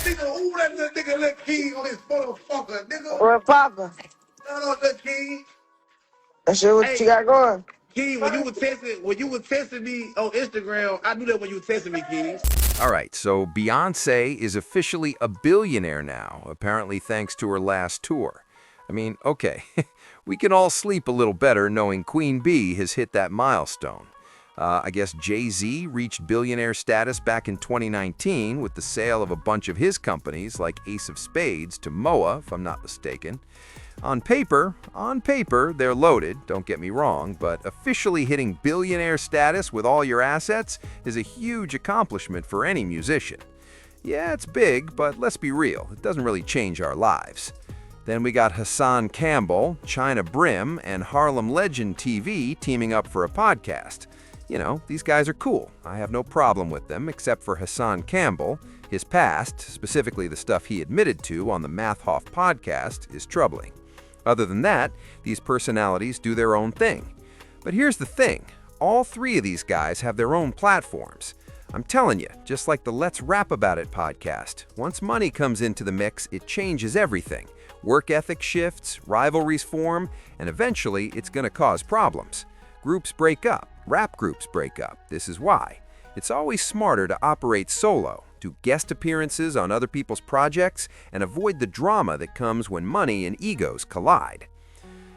nigga, ooh, that little nigga, little king on his motherfucker, nigga. What poppin'? Shout out little king. That shit what you Hey, got going? King, when you were texting me on Instagram, I knew that when you were texting me, King. All right, so Beyonce is officially a billionaire now, apparently thanks to her last tour. I mean, okay, we can all sleep a little better knowing Queen Bee has hit that milestone. I guess Jay-Z reached billionaire status back in 2019 with the sale of a bunch of his companies like Ace of Spades to Moa, if I'm not mistaken. On paper, they're loaded, don't get me wrong, but officially hitting billionaire status with all your assets is a huge accomplishment for any musician. Yeah, it's big, but let's be real, it doesn't really change our lives. Then we got Hassan Campbell, China Brim, and Harlem Legend TV teaming up for a podcast. You know, these guys are cool. I have no problem with them, except for Hassan Campbell. His past, specifically the stuff he admitted to on the Math Hoff podcast, is troubling. Other than that, these personalities do their own thing. But here's the thing. All three of these guys have their own platforms. I'm telling you, just like the Let's Rap About It podcast, once money comes into the mix, it changes everything. Work ethic shifts, rivalries form, and eventually it's going to cause problems. Groups break up. Rap groups break up. This is why. It's always smarter to operate solo, do guest appearances on other people's projects, and avoid the drama that comes when money and egos collide.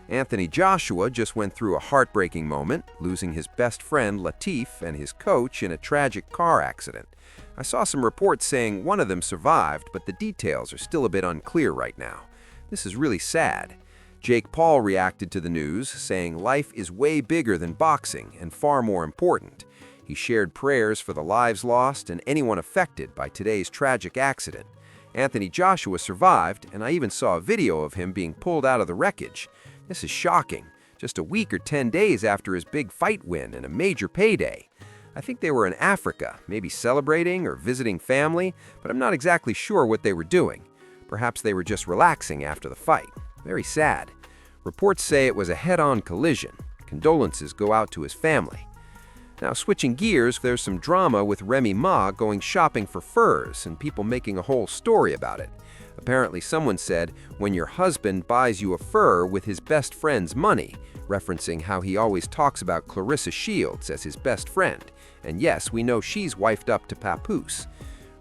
Anthony Joshua just went through a heartbreaking moment, losing his best friend Latif and his coach in a tragic car accident. I saw some reports saying one of them survived, but the details are still a bit unclear right now. This is really sad. Jake Paul reacted to the news, saying life is way bigger than boxing and far more important. He shared prayers for the lives lost and anyone affected by today's tragic accident. Anthony Joshua survived, and I even saw a video of him being pulled out of the wreckage. This is shocking, just a week or 10 days after his big fight win and a major payday. I think they were in Africa, maybe celebrating or visiting family, but I'm not exactly sure what they were doing. Perhaps they were just relaxing after the fight. Very sad. Reports say it was a head-on collision. Condolences go out to his family. Now, switching gears, there's some drama with Remy Ma going shopping for furs and people making a whole story about it. Apparently, someone said, when your husband buys you a fur with his best friend's money, referencing how he always talks about Clarissa Shields as his best friend. And yes, we know she's wifed up to Papoose.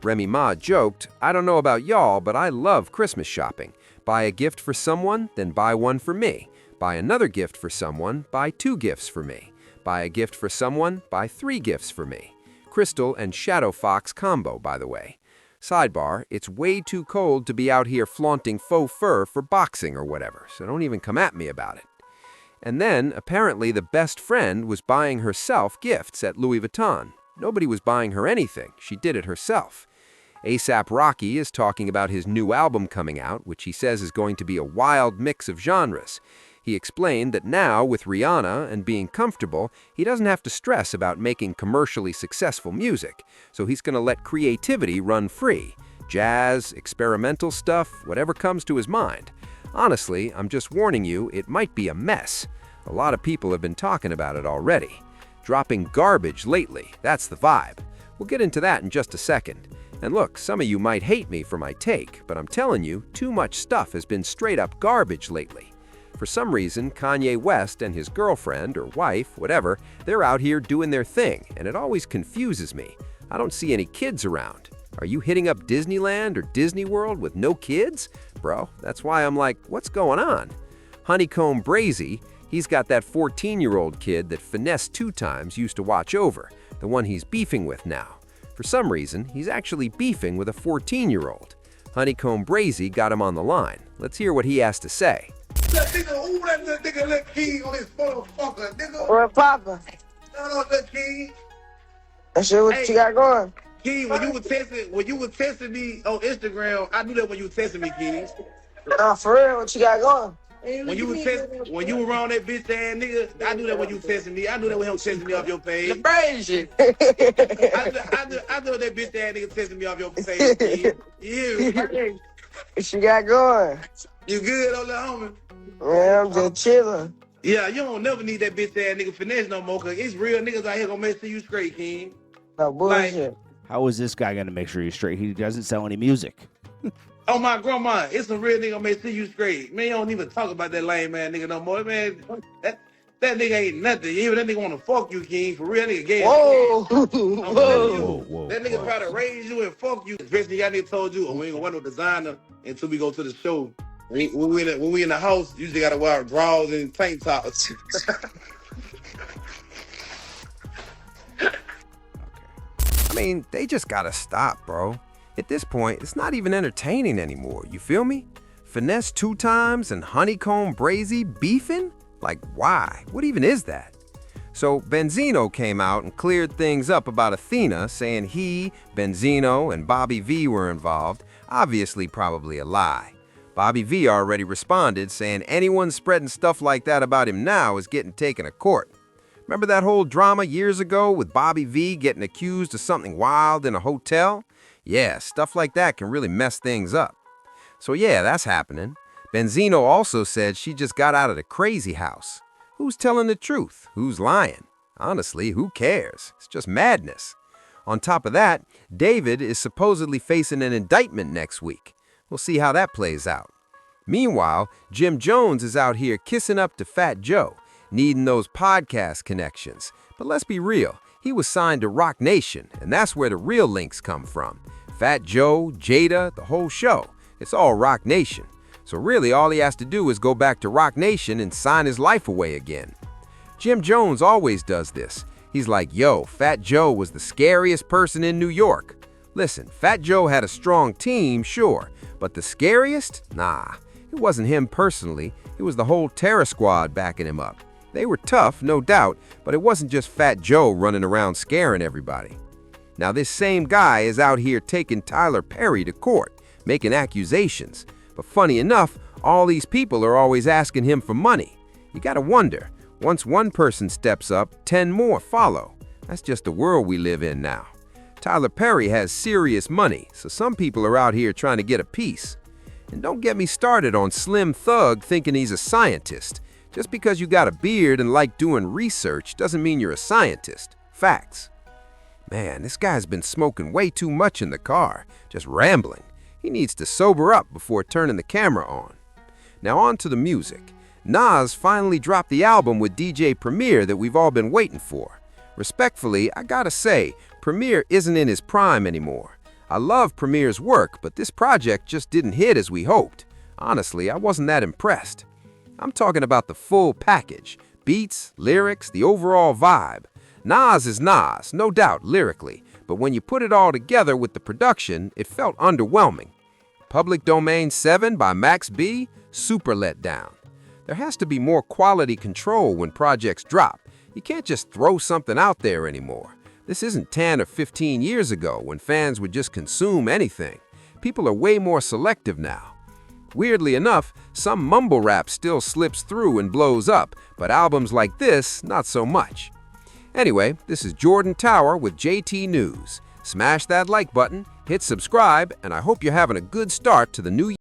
Remy Ma joked, I don't know about y'all, but I love Christmas shopping. Buy a gift for someone, then buy one for me. Buy another gift for someone, buy 2 gifts for me. Buy a gift for someone, buy 3 gifts for me. Crystal and Shadow Fox combo, by the way. Sidebar, it's way too cold to be out here flaunting faux fur for boxing or whatever, so don't even come at me about it. And then, apparently the best friend was buying herself gifts at Louis Vuitton. Nobody was buying her anything, she did it herself. A$AP Rocky is talking about his new album coming out, which he says is going to be a wild mix of genres. He explained that now, with Rihanna and being comfortable, he doesn't have to stress about making commercially successful music, so he's going to let creativity run free. Jazz, experimental stuff, whatever comes to his mind. Honestly, I'm just warning you, it might be a mess. A lot of people have been talking about it already. Dropping garbage lately, that's the vibe. We'll get into that in just a second. And look, some of you might hate me for my take, but I'm telling you, too much stuff has been straight up garbage lately. For some reason, Kanye West and his girlfriend, or wife, whatever, they're out here doing their thing, and it always confuses me. I don't see any kids around. Are you hitting up Disneyland or Disney World with no kids? Bro, that's why I'm like, what's going on? Honeycomb Brazy, he's got that 14-year-old kid that Finesse 2 times used to watch over, the one he's beefing with now. For some reason, he's actually beefing with a 14-year-old. Honeycomb Brazy got him on the line. Let's hear what he has to say. That nigga, ooh, that little nigga, little king on his motherfucker, nigga. What poppin'? Shout out little king. That shit what you got going? King, when you were texting me on Instagram, I knew that when you were texting me, King. Nah, for real, what you got going? When you were around that bitch ass nigga, I knew that when you were texting me. I knew that when he was texting me off your page. Abrasion. I knew that bitch ass nigga texting me off your page. King. You. What you got going? You good, old little homie? Man, I'm just chilling. Yeah, you don't never need that bitch ass nigga finesse no more, cause it's real niggas out here gonna make sure you straight, King. No bullshit. How is this guy gonna make sure he's straight? He doesn't sell any music. Oh my grandma, it's a real nigga may see you straight. Man, you don't even talk about that lame man nigga no more. Man, that nigga ain't nothing. Even that nigga wanna fuck you, King. For real, that nigga gay as Whoa, fuck. I'm telling whoa. you. That nigga try to raise you and fuck you. Especially y'all nigga told you, oh, we ain't gonna wear no designer until we go to the show. When we in the house, you just gotta wear drawers and tank tops. I mean, they just gotta stop, bro. At this point, it's not even entertaining anymore, you feel me? Finesse 2 times and honeycomb brazy beefing? Like, why? What even is that? So Benzino came out and cleared things up about Athena, saying he, Benzino, and Bobby V were involved. Obviously, probably a lie. Bobby V already responded, saying anyone spreading stuff like that about him now is getting taken to court. Remember that whole drama years ago with Bobby V getting accused of something wild in a hotel? Yeah, stuff like that can really mess things up. So yeah, that's happening. Benzino also said she just got out of the crazy house. Who's telling the truth? Who's lying? Honestly, who cares? It's just madness. On top of that, David is supposedly facing an indictment next week. We'll see how that plays out. Meanwhile, Jim Jones is out here kissing up to Fat Joe, needing those podcast connections. But let's be real, he was signed to Rock Nation, and that's where the real links come from. Fat Joe, Jada, the whole show. It's all Rock Nation. So really, all he has to do is go back to Rock Nation and sign his life away again. Jim Jones always does this. He's like, yo, Fat Joe was the scariest person in New York. Listen, Fat Joe had a strong team, sure, but the scariest? Nah, it wasn't him personally. It was the whole Terror Squad backing him up. They were tough, no doubt, but it wasn't just Fat Joe running around scaring everybody. Now this same guy is out here taking Tyler Perry to court, making accusations. But funny enough, all these people are always asking him for money. You gotta wonder, once one person steps up, 10 more follow. That's just the world we live in now. Tyler Perry has serious money, so some people are out here trying to get a piece. And don't get me started on Slim Thug thinking he's a scientist. Just because you got a beard and like doing research doesn't mean you're a scientist. Facts. Man, this guy's been smoking way too much in the car, just rambling. He needs to sober up before turning the camera on. Now on to the music. Nas finally dropped the album with DJ Premier that we've all been waiting for. Respectfully, I gotta say, Premier isn't in his prime anymore. I love Premier's work, but this project just didn't hit as we hoped. Honestly, I wasn't that impressed. I'm talking about the full package. Beats, lyrics, the overall vibe. Nas is Nas, no doubt, lyrically, but when you put it all together with the production, it felt underwhelming. Public Domain 7 by Max B, super let down. There has to be more quality control when projects drop. You can't just throw something out there anymore. This isn't 10 or 15 years ago when fans would just consume anything. People are way more selective now. Weirdly enough, some mumble rap still slips through and blows up, but albums like this, not so much. Anyway, this is Jordan Tower with JT News. Smash that like button, hit subscribe, and I hope you're having a good start to the new year.